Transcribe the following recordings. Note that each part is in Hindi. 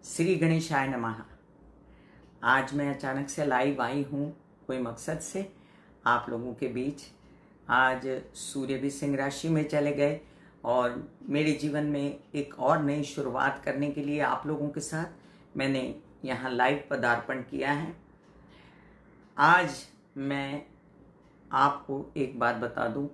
श्री गणेशाय नमः। आज मैं अचानक से लाइव आई हूँ कोई मकसद से आप लोगों के बीच। आज सूर्य भी सिंह राशि में चले गए और मेरे जीवन में एक और नई शुरुआत करने के लिए आप लोगों के साथ मैंने यहाँ लाइव पदार्पण किया है। आज मैं आपको एक बात बता दूं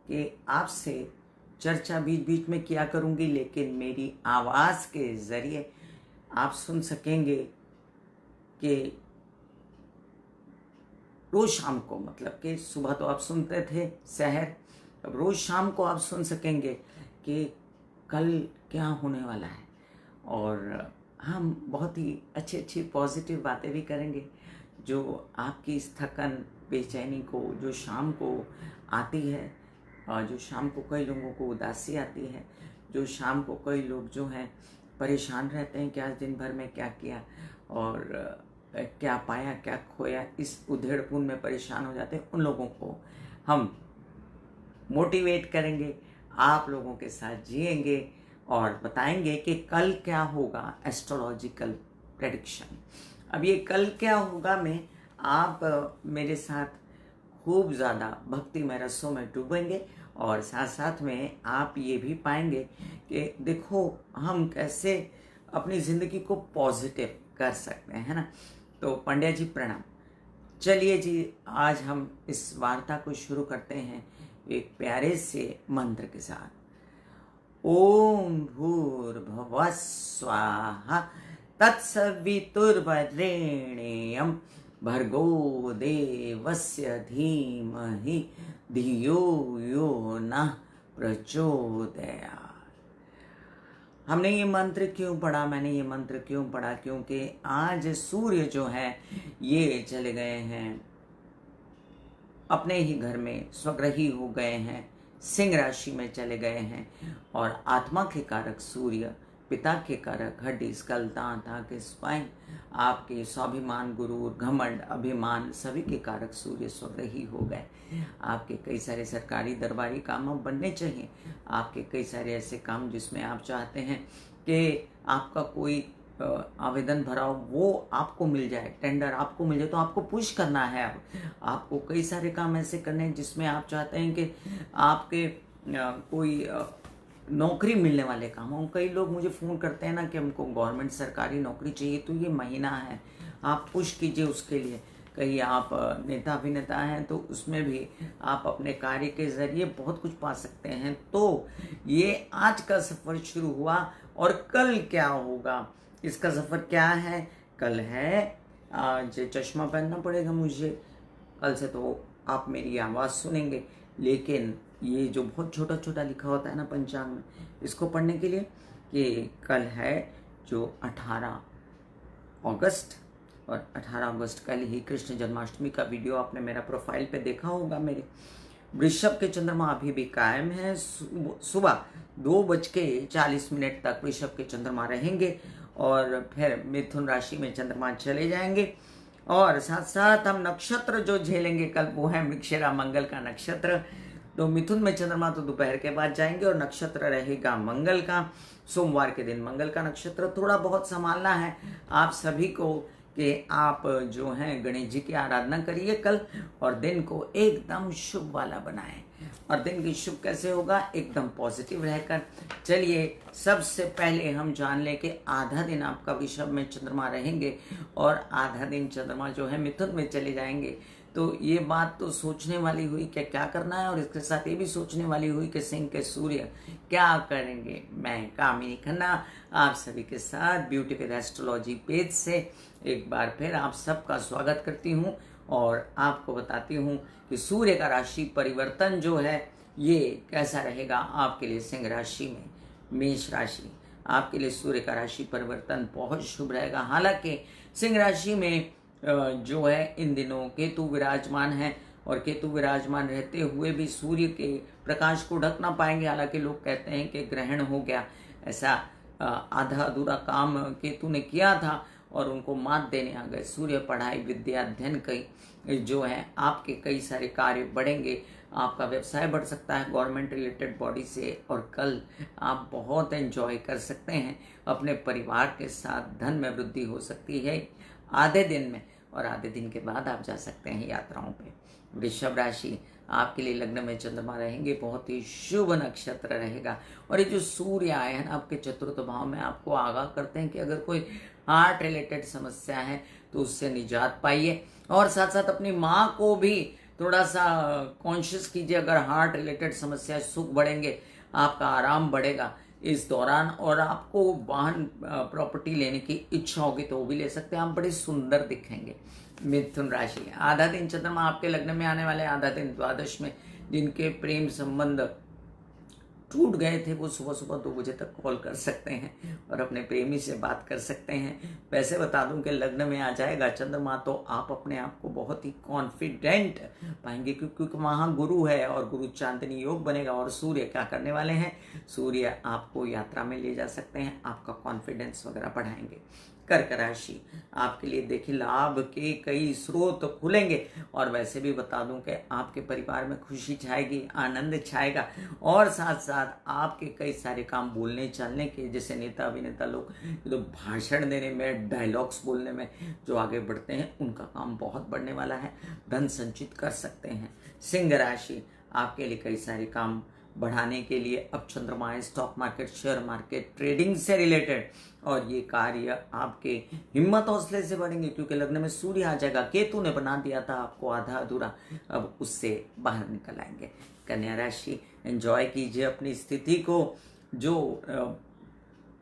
कि आपसे चर्चा बीच बीच में किया करूंगी, लेकिन मेरी आवाज़ के ज़रिए आप सुन सकेंगे कि रोज़ शाम को, मतलब कि सुबह तो आप सुनते थे शहर, अब रोज़ शाम को आप सुन सकेंगे कि कल क्या होने वाला है। और हम बहुत ही अच्छी अच्छी पॉजिटिव बातें भी करेंगे जो आपकी इस थकन बेचैनी को जो शाम को आती है, और जो शाम को कई लोगों को उदासी आती है, जो शाम को कई लोग जो हैं परेशान रहते हैं कि आज दिन भर में क्या किया और क्या पाया क्या खोया, इस उधेड़पुन में परेशान हो जाते हैं। उन लोगों को हम मोटिवेट करेंगे, आप लोगों के साथ जिएंगे और बताएंगे कि कल क्या होगा। Astrological prediction. अब ये कल क्या होगा में आप मेरे साथ खूब ज़्यादा भक्तिमय रसों में डूबेंगे और साथ साथ में आप ये भी पाएंगे कि देखो हम कैसे अपनी ज़िंदगी को पॉजिटिव कर सकते हैं, है ना। तो पंड्या जी प्रणाम। चलिए जी, आज हम इस वार्ता को शुरू करते हैं एक प्यारे से मंत्र के साथ। ओम भूर्भुवः स्वाहा तत्सवितुर्वरेण्यं भर्गो देवस्य धीमहि धियो यो नः प्रचोदयात्। हमने ये मंत्र क्यों पढ़ा, मैंने ये मंत्र क्यों पढ़ा, क्योंकि आज सूर्य जो है ये चले गए हैं अपने ही घर में, स्वग्रही हो गए हैं, सिंह राशि में चले गए हैं। और आत्मा के कारक सूर्य, पिता के कारक हड्डी, स्कल, दांत, आंखें, स्पाइन, आपके स्वाभिमान, गुरूर, घमंड, अभिमान, सभी के कारक सूर्य स्वग्रही हो गए। आपके कई सारे सरकारी दरबारी काम अब बनने चाहिए। आपके कई सारे ऐसे काम जिसमें आप चाहते हैं कि आपका कोई आवेदन भरा हो वो आपको मिल जाए, टेंडर आपको मिल जाए, तो आपको पुश करना है। अब आपको कई सारे काम ऐसे करने हैं जिसमें आप चाहते हैं कि आपके कोई नौकरी मिलने वाले काम हो। कई लोग मुझे फ़ोन करते हैं ना कि हमको गवर्नमेंट सरकारी नौकरी चाहिए, तो ये महीना है, आप पुश कीजिए उसके लिए। कहीं आप नेता अभिनेता हैं तो उसमें भी आप अपने कार्य के ज़रिए बहुत कुछ पा सकते हैं। तो ये आज का सफ़र शुरू हुआ और कल क्या होगा, इसका सफ़र क्या है। कल है, आज चश्मा पहनना पड़ेगा मुझे, कल से तो आप मेरी आवाज़ सुनेंगे, लेकिन ये जो बहुत छोटा छोटा लिखा होता है ना पंचांग में, इसको पढ़ने के लिए कि कल है जो 18 अगस्त, और 18 अगस्त कल ही कृष्ण जन्माष्टमी का वीडियो आपने मेरा प्रोफाइल पे देखा होगा। मेरे वृषभ के चंद्रमा अभी भी कायम है, सुबह 2:40 तक वृषभ के चंद्रमा रहेंगे और फिर मिथुन राशि में चंद्रमा चले जाएंगे। और साथ साथ हम नक्षत्र जो झेलेंगे कल वो है मृगशिरा, मंगल का नक्षत्र। तो मिथुन में चंद्रमा तो दोपहर के बाद जाएंगे और नक्षत्र रहेगा मंगल का। सोमवार के दिन मंगल का नक्षत्र। थोड़ा बहुत संभालना है आप सभी को कि आप जो हैं गणेश जी की आराधना करिए कल, और दिन को एकदम शुभ वाला बनाएं। और दिन की शुभ कैसे होगा, एकदम पॉजिटिव रहकर। चलिए सबसे पहले हम जान लें कि आधा दिन आपका वृषभ में चंद्रमा रहेंगे और आधा दिन चंद्रमा जो है मिथुन में चले जाएंगे। तो ये बात तो सोचने वाली हुई कि क्या करना है, और इसके साथ ये भी सोचने वाली हुई कि सिंह के सूर्य क्या करेंगे। मैं कामिनी खन्ना आप सभी के साथ ब्यूटी विद एस्ट्रोलॉजी पेज से एक बार फिर आप सबका स्वागत करती हूँ और आपको बताती हूँ कि सूर्य का राशि परिवर्तन जो है ये कैसा रहेगा आपके लिए। सिंह राशि में मेष राशि, आपके लिए सूर्य का राशि परिवर्तन बहुत शुभ रहेगा। हालांकि सिंह राशि में जो है इन दिनों केतु विराजमान है, और केतु विराजमान रहते हुए भी सूर्य के प्रकाश को ढक ना पाएंगे। हालांकि लोग कहते हैं कि ग्रहण हो गया, ऐसा आधा अधूरा काम केतु ने किया था और उनको मात देने आ गए। सूर्य पढ़ाई, विद्या, अध्ययन कई जो है आपके कई सारे कार्य बढ़ेंगे। आपका व्यवसाय बढ़ सकता है गवर्नमेंट रिलेटेड बॉडी से, और कल आप बहुत एंजॉय कर सकते हैं अपने परिवार के साथ। धन में वृद्धि हो सकती है आधे दिन में, और आधे दिन के बाद आप जा सकते हैं यात्राओं पे। वृषभ राशि, आपके लिए लग्न में चंद्रमा रहेंगे, बहुत ही शुभ नक्षत्र रहेगा। और ये जो सूर्य आए हैं आपके चतुर्थ भाव में, आपको आगाह करते हैं कि अगर कोई हार्ट रिलेटेड समस्या है तो उससे निजात पाइए, और साथ साथ अपनी माँ को भी थोड़ा सा कॉन्शियस कीजिए। अगर हार्ट रिलेटेड समस्या, सुख बढ़ेंगे, आपका आराम बढ़ेगा इस दौरान, और आपको वाहन प्रॉपर्टी लेने की इच्छा होगी तो वो भी ले सकते हैं, आप बड़े सुंदर दिखेंगे। मिथुन राशि, आधा दिन चंद्रमा आपके लग्न में आने वाले, आधा दिन द्वादश में। जिनके प्रेम संबंध टूट गए थे वो सुबह सुबह 2 बजे तक कॉल कर सकते हैं और अपने प्रेमी से बात कर सकते हैं। वैसे बता दूं कि लग्न में आ जाएगा चंद्रमा तो आप अपने आप को बहुत ही कॉन्फिडेंट पाएंगे, क्योंकि वहाँ गुरु है और गुरु चांदनी योग बनेगा। और सूर्य क्या करने वाले हैं, सूर्य आपको यात्रा में ले जा सकते हैं, आपका कॉन्फिडेंस वगैरह बढ़ाएंगे। कर्क राशि, आपके लिए देखिए लाभ के कई स्रोत खुलेंगे, और वैसे भी बता दूं कि आपके परिवार में खुशी छाएगी, आनंद छाएगा, और साथ साथ आपके कई सारे काम बोलने चलने के, जैसे नेता अभिनेता लोग तो भाषण देने में, डायलॉग्स बोलने में जो आगे बढ़ते हैं, उनका काम बहुत बढ़ने वाला है, धन संचित कर सकते हैं। सिंह राशि, आपके लिए कई सारे काम बढ़ाने के लिए अब चंद्रमा है, stock market, share market, trading से रिलेटेड, और ये कार्य आपके हिम्मत हौसले से बढ़ेंगे, क्योंकि लग्न में सूर्य आ जाएगा। केतु ने बना दिया था आपको आधा अधूरा, अब उससे बाहर निकल आएंगे। कन्या राशि, एंजॉय कीजिए अपनी स्थिति को। जो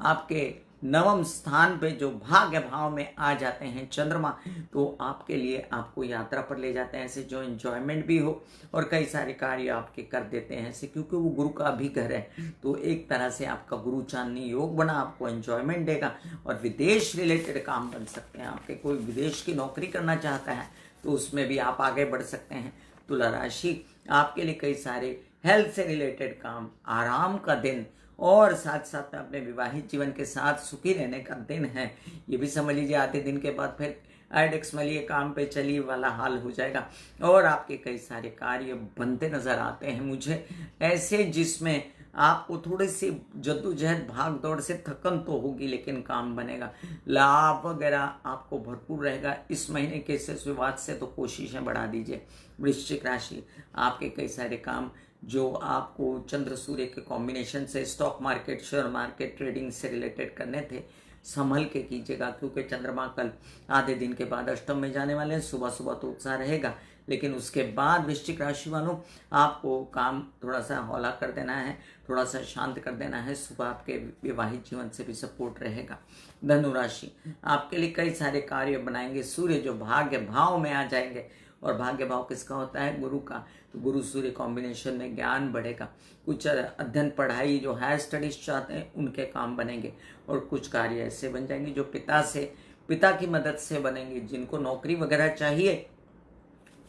आपके नवम स्थान पे जो भाग्य भाव में आ जाते हैं चंद्रमा, तो आपके लिए आपको यात्रा पर ले जाते हैं ऐसे जो एंजॉयमेंट भी हो, और कई सारे कार्य आपके कर देते हैं ऐसे, क्योंकि वो गुरु का भी घर है। तो एक तरह से आपका गुरु चांदनी योग बना, आपको एंजॉयमेंट देगा, और विदेश रिलेटेड काम बन सकते हैं आपके। कोई विदेश की नौकरी करना चाहता है तो उसमें भी आप आगे बढ़ सकते हैं। तुला राशि, आपके लिए कई सारे हेल्थ से रिलेटेड काम, आराम का दिन, और साथ साथ अपने विवाहित जीवन के साथ सुखी रहने का दिन है। ये भी समझ लीजिए आधे दिन के बाद फिर एडेक्स मलिए, काम पे चलिए वाला हाल हो जाएगा, और आपके कई सारे कार्य बनते नजर आते हैं मुझे ऐसे, जिसमें आपको थोड़ी सी जद्दोजहद भाग दौड़ से थकन तो होगी, लेकिन काम बनेगा। लाभ वगैरह आपको भरपूर रहेगा इस महीने के शेष विवाद से, तो कोशिशें बढ़ा दीजिए। वृश्चिक राशि, आपके कई सारे काम जो आपको चंद्र सूर्य के कॉम्बिनेशन से stock market, share market, trading से रिलेटेड करने थे, संभल के कीजिएगा, क्योंकि चंद्रमा कल आधे दिन के बाद अष्टम में जाने वाले हैं। सुबह सुबह तो उत्साह रहेगा, लेकिन उसके बाद वृश्चिक राशि वालों आपको काम थोड़ा सा हौला कर देना है, थोड़ा सा शांत कर देना है। सुबह आपके विवाहित जीवन से भी सपोर्ट रहेगा। धनु राशि, आपके लिए कई सारे कार्य बनाएंगे। सूर्य जो भाग्य भाव में आ जाएंगे, और भाग्य भाव किसका होता है, गुरु का, तो गुरु सूर्य कॉम्बिनेशन में ज्ञान बढ़ेगा। कुछ अध्ययन पढ़ाई जो हायर स्टडीज चाहते हैं उनके काम बनेंगे, और कुछ कार्य ऐसे बन जाएंगे जो पिता की मदद से बनेंगे। जिनको नौकरी वगैरह चाहिए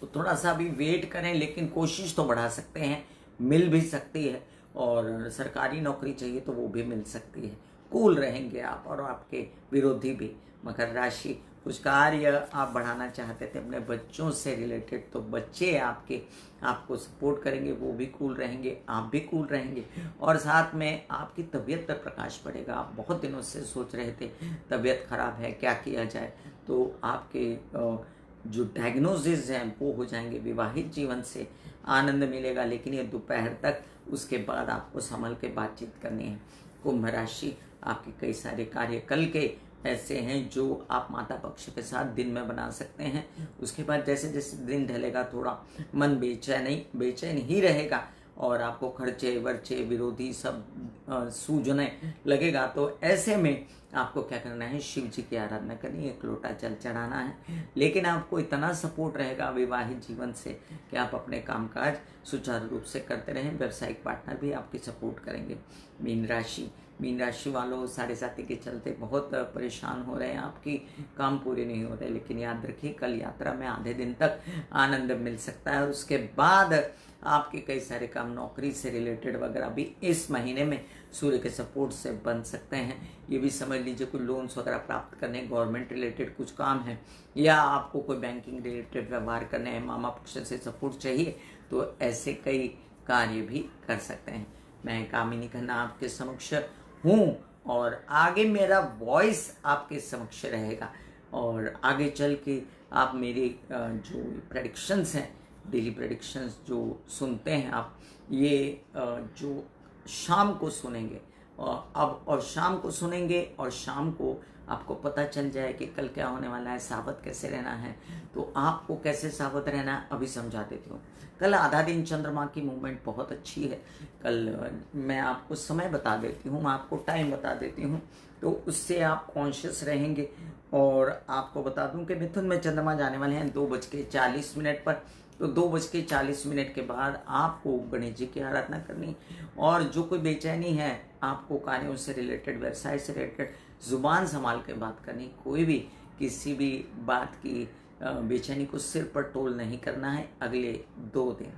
तो थोड़ा सा अभी वेट करें, लेकिन कोशिश तो बढ़ा सकते हैं, मिल भी सकती है, और सरकारी नौकरी चाहिए तो वो भी मिल सकती है। कूल रहेंगे आप, और आपके विरोधी भी। मकर राशि, कुछ कार्य आप बढ़ाना चाहते थे अपने बच्चों से रिलेटेड, तो बच्चे आपको सपोर्ट करेंगे, वो भी कूल रहेंगे, आप भी कूल रहेंगे, और साथ में आपकी तबीयत पर प्रकाश पड़ेगा। आप बहुत दिनों से सोच रहे थे तबीयत खराब है, क्या किया जाए, तो आपके जो डायग्नोसिस हैं वो हो जाएंगे। विवाहित जीवन से आनंद मिलेगा, लेकिन ये दोपहर तक, उसके बाद आपको संभल के बातचीत करनी है। कुंभ राशि, आपके कई सारे कार्य कल के ऐसे हैं जो आप माता पक्ष के साथ दिन में बना सकते हैं। उसके बाद जैसे जैसे दिन ढलेगा थोड़ा मन बेचैन ही रहेगा, और आपको खर्चे वर्चे विरोधी सब सूझने लगेगा। तो ऐसे में आपको क्या करना है, शिव जी की आराधना करनी है, एक लोटा जल चढ़ाना है। लेकिन आपको इतना सपोर्ट रहेगा विवाहित जीवन से कि आप अपने कामकाज सुचारू रूप से करते रहें। व्यावसायिक पार्टनर भी आपकी सपोर्ट करेंगे। मीन राशि, मीन राशि वालों, साढ़े साथी के चलते बहुत परेशान हो रहे हैं, आपकी काम पूरे नहीं हो रहे, लेकिन याद रखिए कल यात्रा में आधे दिन तक आनंद मिल सकता है और उसके बाद आपके कई सारे काम नौकरी से रिलेटेड वगैरह भी इस महीने में सूर्य के सपोर्ट से बन सकते हैं। ये भी समझ लीजिए कोई लोन्स वगैरह प्राप्त करने, गवर्नमेंट रिलेटेड कुछ काम है, या आपको कोई बैंकिंग रिलेटेड व्यवहार करने हैं, मामा पक्ष से सपोर्ट चाहिए, तो ऐसे कई कार्य भी कर सकते हैं। मैं कामिनी खन्ना आपके समक्ष हूँ और आगे मेरा वॉइस आपके समक्ष रहेगा और आगे चल के आप मेरे जो प्रेडिक्शंस हैं, डेली प्रेडिक्शंस जो सुनते हैं आप, ये जो शाम को सुनेंगे और शाम को सुनेंगे और शाम को आपको पता चल जाए कि कल क्या होने वाला है, सावध कैसे रहना है। तो आपको कैसे सावध रहना है अभी समझा देती हूँ। कल आधा दिन चंद्रमा की मूवमेंट बहुत अच्छी है। कल मैं आपको समय बता देती हूँ, मैं आपको टाइम बता देती हूँ, तो उससे आप कॉन्शियस रहेंगे। और आपको बता दूं कि मिथुन में चंद्रमा जाने वाले हैं 2:40 पर। तो 2:40 के बाद आपको गणेश जी की आराधना करनी, और जो कोई बेचैनी है आपको कार्यों से रिलेटेड, व्यवसाय से रिलेटेड, जुबान संभाल के बात करनी, कोई भी किसी भी बात की बेचैनी को सिर पर तोल नहीं करना है अगले 2 दिन।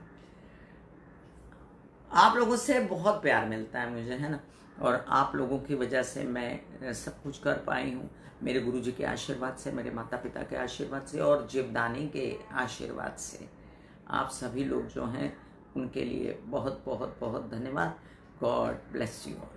आप लोगों से बहुत प्यार मिलता है मुझे, है ना, और आप लोगों की वजह से मैं सब कुछ कर पाई हूँ। मेरे गुरुजी के आशीर्वाद से, मेरे माता पिता के आशीर्वाद से और जीवदानी के आशीर्वाद से आप सभी लोग जो हैं उनके लिए बहुत बहुत बहुत धन्यवाद। God bless you all.